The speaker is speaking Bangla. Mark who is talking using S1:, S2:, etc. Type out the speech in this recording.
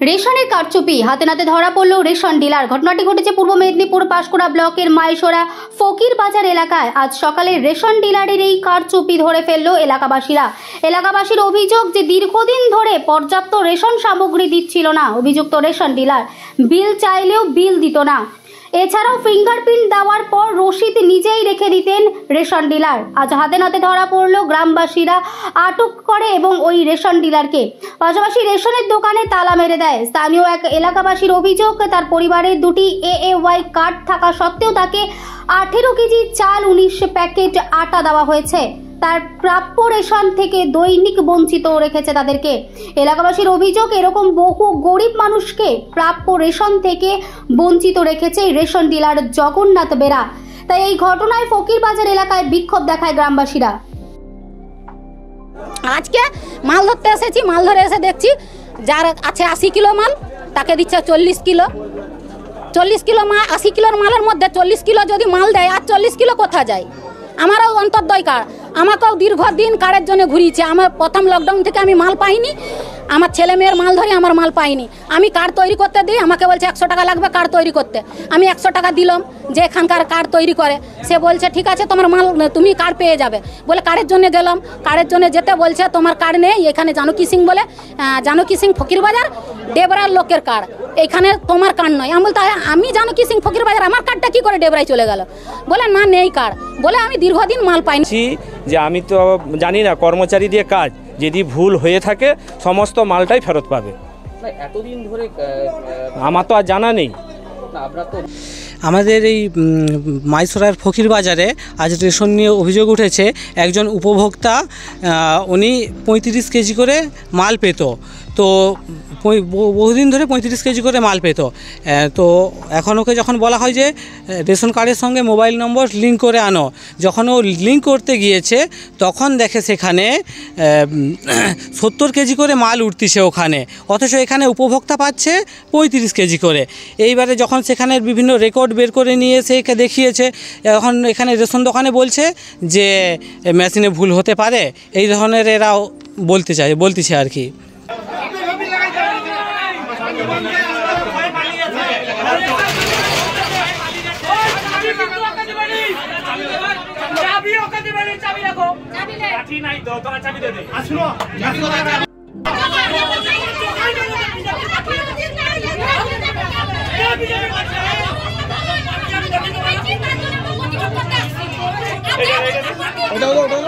S1: রেশনের কারচুপি হাতে নাতে ধরা পড়ল রেশন ডিলার। ঘটনাটি ঘটেছে পূর্ব মেদিনীপুর পাঁশকুড়া ব্লকের মাইশোরা ফকির বাজার এলাকায়। আজ সকালে রেশন ডিলারের এই কারচুপি ধরে ফেলল এলাকাবাসীরা। এলাকাবাসীর অভিযোগ যে দীর্ঘদিন ধরে পর্যাপ্ত রেশন সামগ্রী দিচ্ছিল না অভিযুক্ত রেশন ডিলার। বিল চাইলেও বিল দিত না। এছাড়াও ফিঙ্গারপ্রিন্ট দেওয়ার পর রসিদ নিজেই রেখে দিতেন রেশন ডিলার। আজ হাতে নাতে ধরা পড়ল, গ্রামবাসীরা আটক করে এবং ওই রেশন ডিলারকে। পাশাপাশি রেশনের দোকানে তালা মেরে দেয়। স্থানীয় এক এলাকাবাসীর অভিযোগ, তার পরিবারের দুটি AAY কার্ড থাকা সত্ত্বেও তাকে 18 কেজি চাল 19 প্যাকেট আটা দেওয়া হয়েছে। তার প্রাপ্য রেশন থেকে দৈনিক বঞ্চিত রেখেছে তাদেরকে। এলাকাবাসীর অভিযোগ, এরকম বহু গরিব মানুষকে প্রাপ্য রেশন থেকে বঞ্চিত রেখেছে রেশন ডিলার জগন্নাথ বেরা। তাই এই ঘটনায় ফকির বাজার এলাকায় বিক্ষোভ দেখায় গ্রামবাসীরা।
S2: আজকে মাল ধরতে এসেছি, মাল ধরে এসে দেখছি যার আছে 80 কিলো মাল তাকে দিচ্ছে 40 কিলো। 40 কিলো মাল, 80 কিলোর মালের মধ্যে 40 কিলো যদি মাল দেয়, আর 40 কিলো কোথা যায়? আমারও অন্তর্দয় কার্ড, আমাকেও দীর্ঘদিন কার্ডের জন্য ঘুরিয়েছে। আমার প্রথম লকডাউন থেকে আমি মাল পাইনি, আমার ছেলে মেয়ের মাল ধরে আমার মাল পাইনি। আমি কার্ড তৈরি করতে দিই, আমাকে বলছে 100 টাকা লাগবে কার্ড তৈরি করতে। আমি 100 টাকা দিলাম যে এখানকার কার্ড তৈরি করে। সে বলছে ঠিক আছে তোমার মাল তুমি কার্ড পেয়ে যাবে বলে কার্ডের জন্য গেলাম। কার্ডের জন্য যেতে বলছে তোমার কার্ড নেই, এখানে জানকী সিং বলে, জানকী সিং ফকির বাজার ডেবরার লোকের কার্ড, এখানে তোমার কার্ড নয়। আমি বলতে আমি জানকী সিং ফকির বাজার, আমার কার্ডটা কি করে ডেবরায় চলে গেল? বলে না নেই কার্ড, বলে আমি দীর্ঘদিন মাল পাইনি।
S3: যে আমি তো জানি না, কর্মচারী দিয়ে কাজ, যদি ভুল হয়ে থাকে সমস্ত মালটাই ফেরত পাবে।
S4: এতদিন ধরে
S3: আমার তো আর জানা নেই।
S5: আমাদের এই মাইশোরার ফকির বাজারে আজ রেশন নিয়ে অভিযোগ উঠেছে। একজন উপভোক্তা উনি 35 কেজি করে মাল পেত, তো বহুদিন ধরে 35 কেজি করে মাল পেত। তো এখন ওকে যখন বলা হয় যে রেশন কার্ডের সঙ্গে মোবাইল নম্বর লিঙ্ক করে আনো, যখন ও লিঙ্ক করতে গিয়েছে তখন দেখে সেখানে 70 কেজি করে মাল উঠতিছে ওখানে, অথচ এখানে উপভোক্তা পাচ্ছে 35 কেজি করে। এইবারে যখন সেখানে বিভিন্ন রেকর্ড বের করে নিয়ে এসে একে দেখিয়েছে, এখন এখানে রেশন দোকানে বলছে যে মেশিনে ভুল হতে পারে, এই ধরনের এরাও বলতেছে আর কি।
S6: ওটা